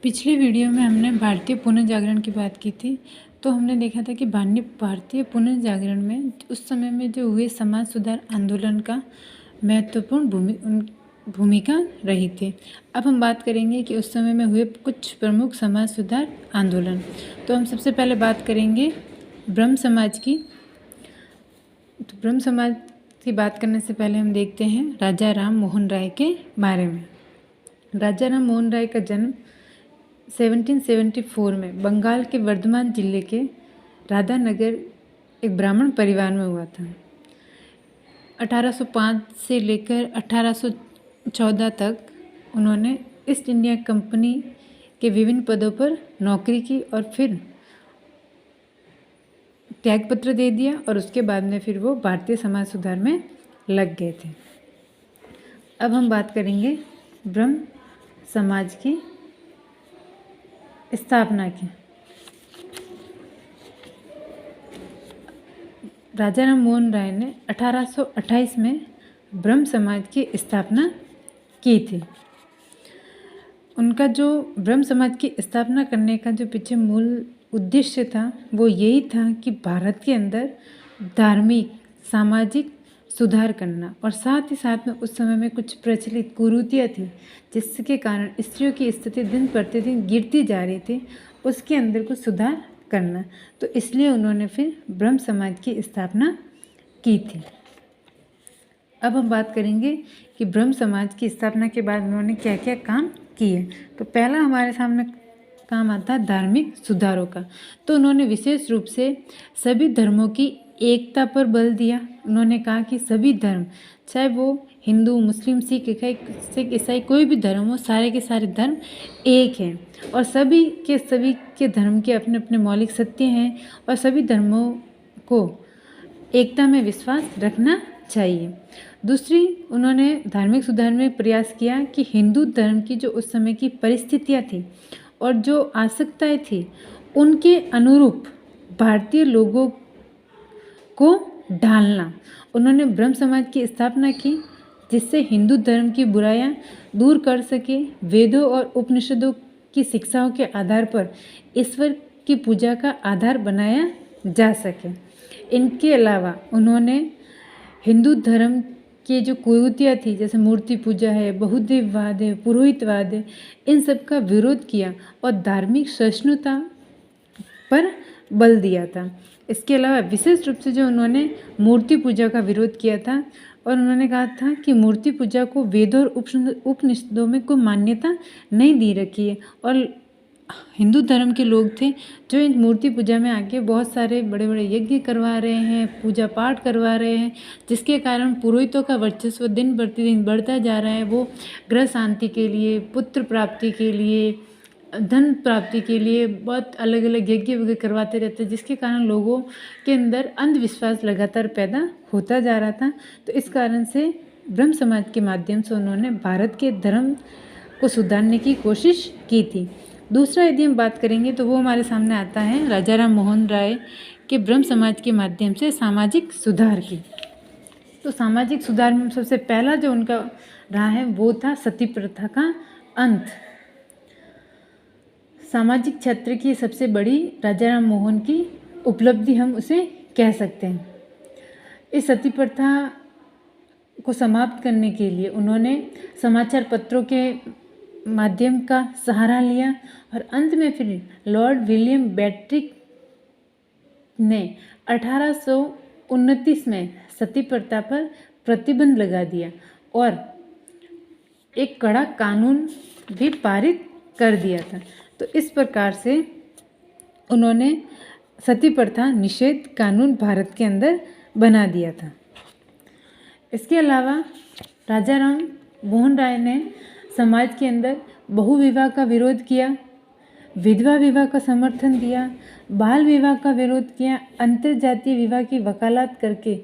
पिछले वीडियो में हमने भारतीय पुनर्जागरण की बात की थी। तो हमने देखा था कि भारतीय पुनर्जागरण में उस समय में जो हुए समाज सुधार आंदोलन का महत्वपूर्ण भूमिका रही थी। अब हम बात करेंगे कि उस समय में हुए कुछ प्रमुख समाज सुधार आंदोलन। तो हम सबसे पहले बात करेंगे ब्रह्म समाज की। तो ब्रह्म समाज की बात करने से पहले हम देखते हैं राजा राम मोहन राय के बारे में। राजा राम मोहन राय का जन्म 1774 में बंगाल के वर्धमान जिले के राधानगर एक ब्राह्मण परिवार में हुआ था। 1805 से लेकर 1814 तक उन्होंने ईस्ट इंडिया कंपनी के विभिन्न पदों पर नौकरी की और फिर त्यागपत्र दे दिया और उसके बाद में फिर वो भारतीय समाज सुधार में लग गए थे। अब हम बात करेंगे ब्रह्म समाज की स्थापना की। राजा राम मोहन राय ने 1828 में ब्रह्म समाज की स्थापना की थी। उनका जो ब्रह्म समाज की स्थापना करने का जो पीछे मूल उद्देश्य था वो यही था कि भारत के अंदर धार्मिक सामाजिक सुधार करना, और साथ ही साथ में उस समय में कुछ प्रचलित कुरीतियाँ थी जिसके कारण स्त्रियों की स्थिति दिन प्रतिदिन गिरती जा रही थी, उसके अंदर कुछ सुधार करना। तो इसलिए उन्होंने फिर ब्रह्म समाज की स्थापना की थी। अब हम बात करेंगे कि ब्रह्म समाज की स्थापना के बाद उन्होंने क्या क्या काम किए। तो पहला हमारे सामने काम आता है धार्मिक सुधारों का। तो उन्होंने विशेष रूप से सभी धर्मों की एकता पर बल दिया। उन्होंने कहा कि सभी धर्म, चाहे वो हिंदू मुस्लिम सिख ईसाई कोई भी धर्म हो, सारे के सारे धर्म एक हैं और सभी के धर्म के अपने अपने मौलिक सत्य हैं और सभी धर्मों को एकता में विश्वास रखना चाहिए। दूसरी, उन्होंने धार्मिक सुधार में प्रयास किया कि हिंदू धर्म की जो उस समय की परिस्थितियाँ थी और जो आवश्यकताएं थी उनके अनुरूप भारतीय लोगों को ढालना। उन्होंने ब्रह्म समाज की स्थापना की जिससे हिंदू धर्म की बुराइयां दूर कर सके, वेदों और उपनिषदों की शिक्षाओं के आधार पर ईश्वर की पूजा का आधार बनाया जा सके। इनके अलावा उन्होंने हिंदू धर्म के जो कुरीतियाँ थी, जैसे मूर्ति पूजा है, बहुदेववाद है, पुरोहितवाद है, इन सब का विरोध किया और धार्मिक सहिष्णुता पर बल दिया था। इसके अलावा विशेष रूप से जो उन्होंने मूर्ति पूजा का विरोध किया था और उन्होंने कहा था कि मूर्ति पूजा को वेदों और उपनिषदों में कोई मान्यता नहीं दी रखी है, और हिंदू धर्म के लोग थे जो इन मूर्ति पूजा में आके बहुत सारे बड़े बड़े यज्ञ करवा रहे हैं, पूजा पाठ करवा रहे हैं, जिसके कारण पुरोहितों का वर्चस्व दिन प्रतिदिन बढ़ता जा रहा है। वो गृह शांति के लिए, पुत्र प्राप्ति के लिए, धन प्राप्ति के लिए बहुत अलग अलग यज्ञ वगैरह करवाते रहते हैं, जिसके कारण लोगों के अंदर अंधविश्वास लगातार पैदा होता जा रहा था। तो इस कारण से ब्रह्म समाज के माध्यम से उन्होंने भारत के धर्म को सुधारने की कोशिश की थी। दूसरा यदि हम बात करेंगे तो वो हमारे सामने आता है राजा राम मोहन राय के ब्रह्म समाज के माध्यम से सामाजिक सुधार की। तो सामाजिक सुधार में सबसे पहला जो उनका रहा है वो था सती प्रथा का अंत। सामाजिक क्षेत्र की सबसे बड़ी राजा राम मोहन की उपलब्धि हम उसे कह सकते हैं। इस सती प्रथा को समाप्त करने के लिए उन्होंने समाचार पत्रों के माध्यम का सहारा लिया और अंत में फिर लॉर्ड विलियम बेंटिक ने 1829 में सती प्रथा पर प्रतिबंध लगा दिया और एक कड़ा कानून भी पारित कर दिया था। तो इस प्रकार से उन्होंने सती प्रथा निषेध कानून भारत के अंदर बना दिया था। इसके अलावा राजा राम मोहन राय ने समाज के अंदर बहु विवाह का विरोध किया, विधवा विवाह का समर्थन दिया, बाल विवाह का विरोध किया, अंतर्जातीय विवाह की वकालत करके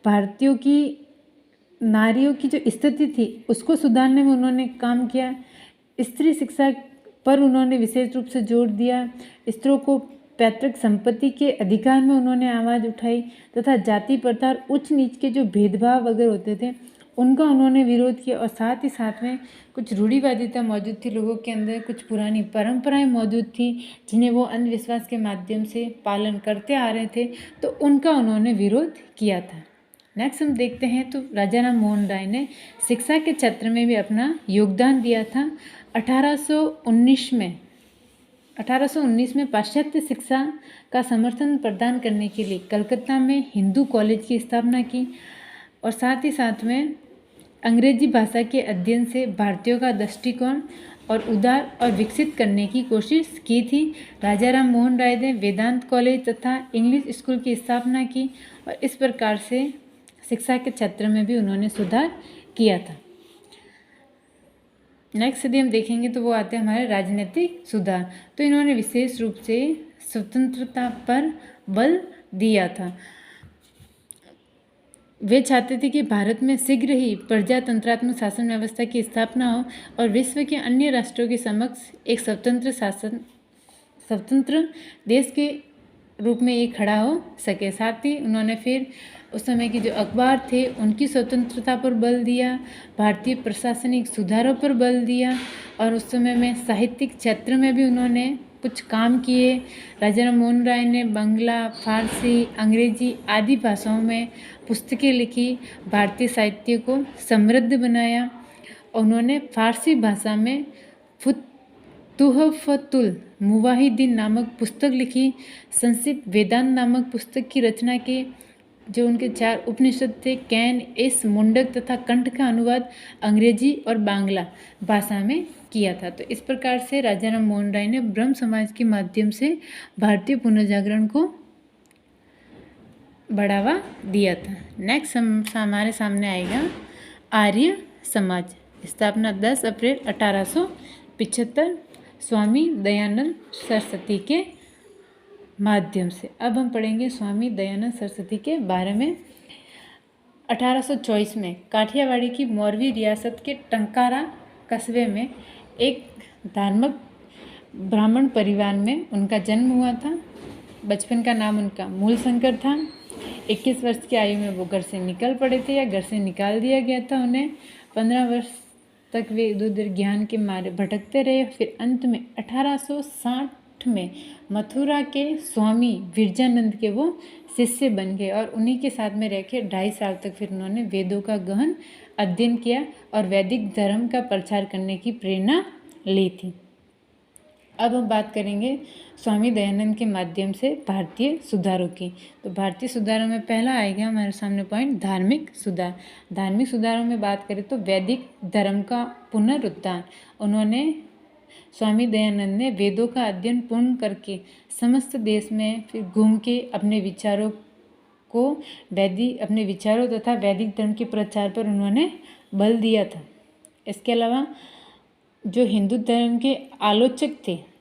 भारतीयों की नारियों की जो स्थिति थी उसको सुधारने में उन्होंने काम किया। स्त्री शिक्षा पर उन्होंने विशेष रूप से जोर दिया। स्त्रियों को पैतृक संपत्ति के अधिकार में उन्होंने आवाज़ उठाई तथा जाति प्रथा और उच्च नीच के जो भेदभाव वगैरह होते थे उनका उन्होंने विरोध किया। और साथ ही साथ में कुछ रूढ़िवादिता मौजूद थी लोगों के अंदर, कुछ पुरानी परंपराएं मौजूद थी जिन्हें वो अंधविश्वास के माध्यम से पालन करते आ रहे थे, तो उनका उन्होंने विरोध किया था। नेक्स्ट हम देखते हैं तो राजा राम मोहन राय ने शिक्षा के क्षेत्र में भी अपना योगदान दिया था। 1819 में पाश्चात्य शिक्षा का समर्थन प्रदान करने के लिए कलकत्ता में हिंदू कॉलेज की स्थापना की और साथ ही साथ में अंग्रेजी भाषा के अध्ययन से भारतीयों का दृष्टिकोण और उदार और विकसित करने की कोशिश की थी। राजा राम मोहन राय ने वेदांत कॉलेज तथा इंग्लिश स्कूल की स्थापना की और इस प्रकार से शिक्षा के क्षेत्र में भी उन्होंने सुधार किया था। नेक्स्ट यदि हम देखेंगे तो वो आते हैं हमारे राजनीतिक सुधार। तो इन्होंने विशेष रूप से स्वतंत्रता पर बल दिया था। वे चाहते थे कि भारत में शीघ्र ही प्रजातंत्रात्मक शासन व्यवस्था की स्थापना हो और विश्व के अन्य राष्ट्रों के समक्ष एक स्वतंत्र देश के रूप में ये खड़ा हो सके। साथ ही उन्होंने फिर उस समय के जो अखबार थे उनकी स्वतंत्रता पर बल दिया, भारतीय प्रशासनिक सुधारों पर बल दिया और उस समय में साहित्यिक क्षेत्र में भी उन्होंने कुछ काम किए। राजा राम मोहन राय ने बांग्ला, फारसी, अंग्रेजी आदि भाषाओं में पुस्तकें लिखी, भारतीय साहित्य को समृद्ध बनाया। उन्होंने फारसी भाषा में तुहफ़तुल मुवाहिदीन नामक पुस्तक लिखी, संक्षिप्त वेदांत नामक पुस्तक की रचना की। जो उनके 4 उपनिषद थे, कैन, एस, मुंडक तथा कंठ का अनुवाद अंग्रेजी और बांग्ला भाषा में किया था। तो इस प्रकार से राजा राम मोहन राय ने ब्रह्म समाज के माध्यम से भारतीय पुनर्जागरण को बढ़ावा दिया था। नेक्स्ट हमारे सामने आएगा आर्य समाज। स्थापना 10 अप्रैल 1875 स्वामी दयानंद सरस्वती के माध्यम से। अब हम पढ़ेंगे स्वामी दयानंद सरस्वती के बारे में। 1824 में काठियावाड़ी की मौरवी रियासत के टंकारा कस्बे में एक धार्मिक ब्राह्मण परिवार में उनका जन्म हुआ था। बचपन का नाम उनका मूलशंकर था। 21 वर्ष की आयु में वो घर से निकल पड़े थे या घर से निकाल दिया गया था उन्हें। 15 वर्ष तक वे इधर उधर ज्ञान के मारे भटकते रहे। फिर अंत में 1860 में मथुरा के स्वामी विरजानंद के वो शिष्य बन गए और उन्हीं के साथ में रह के 2.5 साल तक फिर उन्होंने वेदों का गहन अध्ययन किया और वैदिक धर्म का प्रचार करने की प्रेरणा ली थी। अब हम बात करेंगे स्वामी दयानंद के माध्यम से भारतीय सुधारों की। तो भारतीय सुधारों में पहला आएगा हमारे सामने पॉइंट धार्मिक सुधार। धार्मिक सुधारों में बात करें तो वैदिक धर्म का पुनरुत्थान। उन्होंने स्वामी दयानंद ने वेदों का अध्ययन पूर्ण करके समस्त देश में फिर घूम के अपने विचारों तथा वैदिक धर्म के प्रचार पर उन्होंने बल दिया था। इसके अलावा जो हिंदू धर्म के आलोचक थे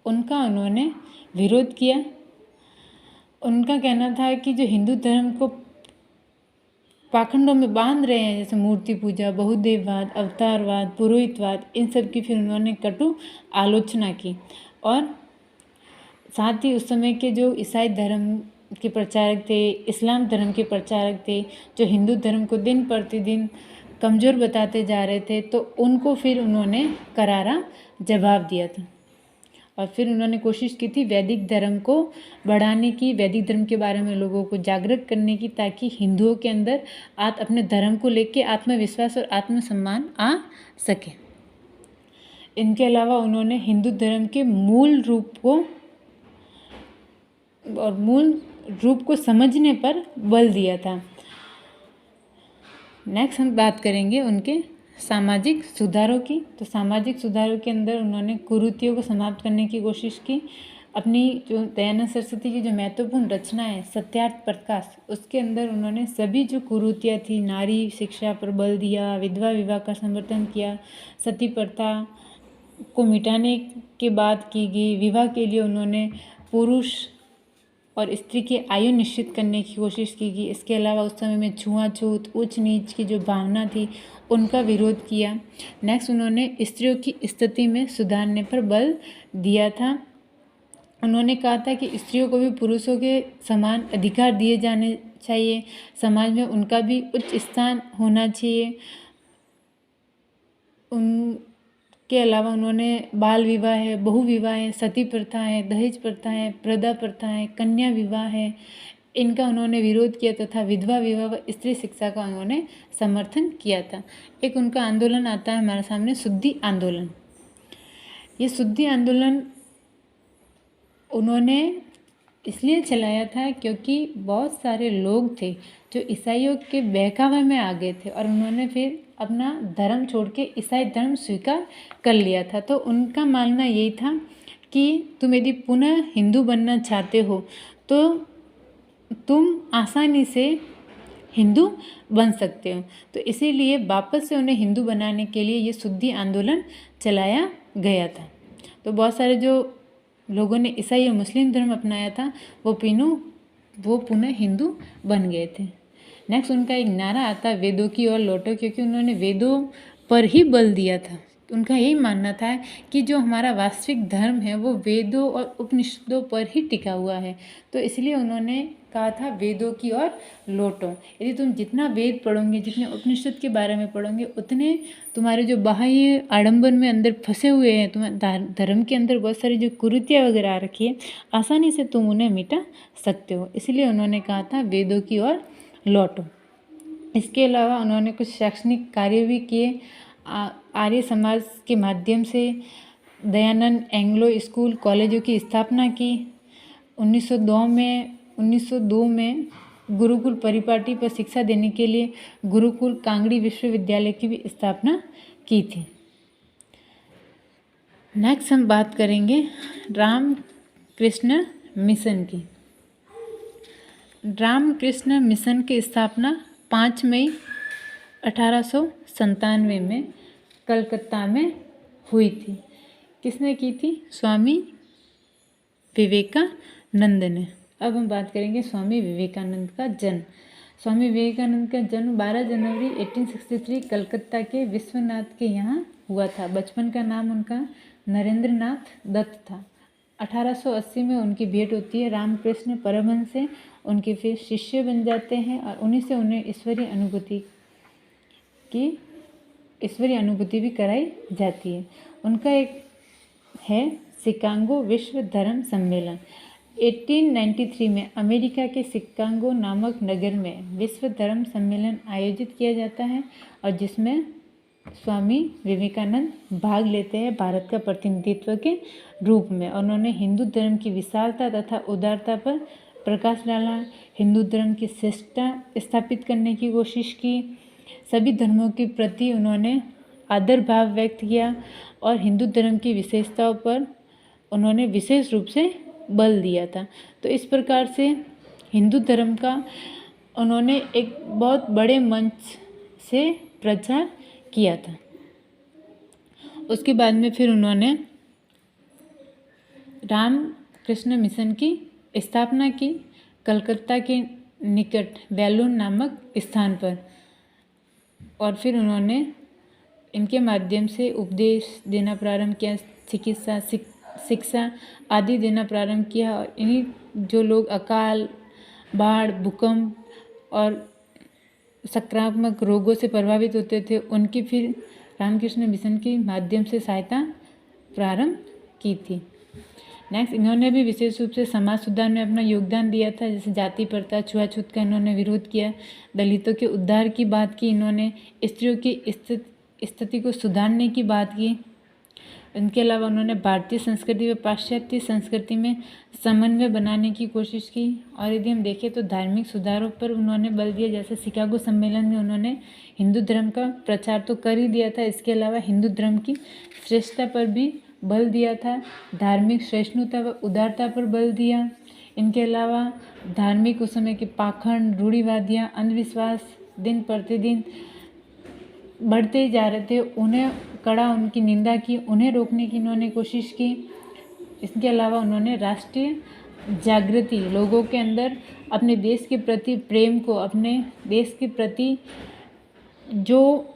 उनका उन्होंने विरोध किया। उनका कहना था कि जो हिंदू धर्म को पाखंडों में बांध रहे हैं, जैसे मूर्ति पूजा, बहुदेववाद, अवतारवाद, पुरोहितवाद, इन सब की फिर उन्होंने कटु आलोचना की। और साथ ही उस समय के जो ईसाई धर्म के प्रचारक थे, इस्लाम धर्म के प्रचारक थे, जो हिंदू धर्म को दिन प्रतिदिन कमज़ोर बताते जा रहे थे, तो उनको फिर उन्होंने करारा जवाब दिया था। और फिर उन्होंने कोशिश की थी वैदिक धर्म को बढ़ाने की, वैदिक धर्म के बारे में लोगों को जागरूक करने की, ताकि हिंदुओं के अंदर अपने धर्म को लेके आत्मविश्वास और आत्मसम्मान आ सके। इनके अलावा उन्होंने हिंदू धर्म के मूल रूप को समझने पर बल दिया था। नेक्स्ट हम बात करेंगे उनके सामाजिक सुधारों की। तो सामाजिक सुधारों के अंदर उन्होंने कुरीतियों को समाप्त करने की कोशिश की। अपनी जो दयानंद सरस्वती की जो महत्वपूर्ण रचना है सत्यार्थ प्रकाश, उसके अंदर उन्होंने सभी जो कुरीतियाँ थी, नारी शिक्षा पर बल दिया, विधवा विवाह का समर्थन किया, सती प्रथा को मिटाने के बाद की गई विवाह के लिए उन्होंने पुरुष और स्त्री की आयु निश्चित करने की कोशिश की गई। इसके अलावा उस समय में छुआछूत, ऊंच नीच की जो भावना थी उनका विरोध किया। नेक्स्ट उन्होंने स्त्रियों की स्थिति में सुधारने पर बल दिया था। उन्होंने कहा था कि स्त्रियों को भी पुरुषों के समान अधिकार दिए जाने चाहिए, समाज में उनका भी उच्च स्थान होना चाहिए। उनके अलावा उन्होंने बाल विवाह है, बहु विवाह है, सती प्रथा है, दहेज प्रथा है, प्रदा प्रथा है, कन्या विवाह है, इनका उन्होंने विरोध किया तथा विधवा विवाह व स्त्री शिक्षा का उन्होंने समर्थन किया था। एक उनका आंदोलन आता है हमारे सामने, शुद्धि आंदोलन। ये शुद्धि आंदोलन उन्होंने इसलिए चलाया था क्योंकि बहुत सारे लोग थे जो ईसाइयों के बहकावे में आ गए थे और उन्होंने फिर अपना धर्म छोड़ के ईसाई धर्म स्वीकार कर लिया था। तो उनका मानना यही था कि तुम यदि पुनः हिंदू बनना चाहते हो तो तुम आसानी से हिंदू बन सकते हो। तो इसीलिए वापस से उन्हें हिंदू बनाने के लिए ये शुद्धि आंदोलन चलाया गया था। तो बहुत सारे जो लोगों ने ईसाई और मुस्लिम धर्म अपनाया था वो पुनः हिंदू बन गए थे। नेक्स्ट उनका एक नारा आता है, वेदों की ओर लौटो, क्योंकि उन्होंने वेदों पर ही बल दिया था। उनका यही मानना था कि जो हमारा वास्तविक धर्म है वो वेदों और उपनिषदों पर ही टिका हुआ है। तो इसलिए उन्होंने कहा था वेदों की ओर लौटो। यदि तुम जितना वेद पढ़ोगे, जितने उपनिषद के बारे में पढ़ोगे, उतने तुम्हारे जो बाह्य आडंबर में अंदर फंसे हुए हैं, तुम्हारे धर्म के अंदर बहुत सारी जो कुरीतियाँ वगैरह आ रखी है, आसानी से तुम उन्हें मिटा सकते हो। इसलिए उन्होंने कहा था वेदों की ओर लौटो। इसके अलावा उन्होंने कुछ शैक्षणिक कार्य भी किए। आर्य समाज के माध्यम से दयानंद एंग्लो स्कूल कॉलेजों की स्थापना की। 1902 में गुरुकुल परिपाटी पर शिक्षा देने के लिए गुरुकुल कांगड़ी विश्वविद्यालय की भी स्थापना की थी। नेक्स्ट हम बात करेंगे रामकृष्ण मिशन की। रामकृष्ण मिशन की स्थापना 5 मई 1897 में कलकत्ता में हुई थी। किसने की थी? स्वामी विवेकानंद ने। अब हम बात करेंगे स्वामी विवेकानंद का जन्म। स्वामी विवेकानंद का जन्म 12 जनवरी 1863 कलकत्ता के विश्वनाथ के यहाँ हुआ था। बचपन का नाम उनका नरेंद्र नाथ दत्त था। 1880 में उनकी भेंट होती है रामकृष्ण परमहंस से। उनके फिर शिष्य बन जाते हैं और उन्हीं से उन्हें ईश्वरीय अनुभूति भी कराई जाती है। उनका एक है शिकागो विश्व धर्म सम्मेलन। 1893 में अमेरिका के शिकागो नामक नगर में विश्व धर्म सम्मेलन आयोजित किया जाता है और जिसमें स्वामी विवेकानंद भाग लेते हैं भारत का प्रतिनिधित्व के रूप में। उन्होंने हिंदू धर्म की विशालता तथा उदारता पर प्रकाश डाला। हिंदू धर्म की श्रेष्ठता स्थापित करने की कोशिश की। सभी धर्मों के प्रति उन्होंने आदर भाव व्यक्त किया और हिंदू धर्म की विशेषताओं पर उन्होंने विशेष रूप से बल दिया था। तो इस प्रकार से हिंदू धर्म का उन्होंने एक बहुत बड़े मंच से प्रचार किया था। उसके बाद में फिर उन्होंने रामकृष्ण मिशन की स्थापना की कलकत्ता के निकट बैलून नामक स्थान पर। और फिर उन्होंने इनके माध्यम से उपदेश देना प्रारंभ किया, चिकित्सा शिक्षा आदि देना प्रारंभ किया। और इन्हीं जो लोग अकाल, बाढ़, भूकंप और संक्रामक रोगों से प्रभावित होते थे, उनकी फिर रामकृष्ण मिशन के माध्यम से सहायता प्रारंभ की थी। नेक्स्ट इन्होंने भी विशेष रूप से समाज सुधार में अपना योगदान दिया था। जैसे जाति प्रथा, छुआछूत का इन्होंने विरोध किया, दलितों के उद्धार की बात की इन्होंने, स्त्रियों की स्थिति को सुधारने की बात की। इनके अलावा उन्होंने भारतीय संस्कृति व पाश्चात्य संस्कृति में समन्वय बनाने की कोशिश की। और यदि हम देखें तो धार्मिक सुधारों पर उन्होंने बल दिया। जैसे शिकागो सम्मेलन में उन्होंने हिंदू धर्म का प्रचार तो कर ही दिया था, इसके अलावा हिंदू धर्म की श्रेष्ठता पर भी बल दिया था, धार्मिक सहिष्णुता व उदारता पर बल दिया। इनके अलावा धार्मिक उस समय के पाखंड, रूढ़िवादियाँ, अंधविश्वास दिन प्रतिदिन बढ़ते ही जा रहे थे, उन्हें कड़ा उनकी निंदा की, उन्हें रोकने की इन्होंने कोशिश की। इसके अलावा उन्होंने राष्ट्रीय जागृति, लोगों के अंदर अपने देश के प्रति प्रेम को, अपने देश के प्रति जो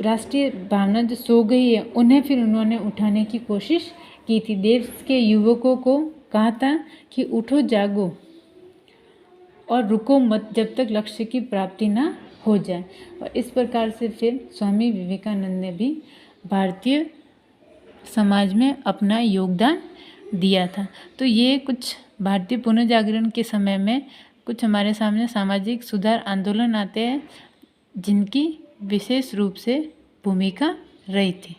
राष्ट्रीय भावना जो सो गई है, उन्हें फिर उन्होंने उठाने की कोशिश की थी। देश के युवकों को कहा था कि उठो जागो और रुको मत जब तक लक्ष्य की प्राप्ति ना हो जाए। और इस प्रकार से फिर स्वामी विवेकानंद ने भी भारतीय समाज में अपना योगदान दिया था। तो ये कुछ भारतीय पुनर्जागरण के समय में कुछ हमारे सामने सामाजिक सुधार आंदोलन आते हैं जिनकी विशेष रूप से भूमिका रही थी।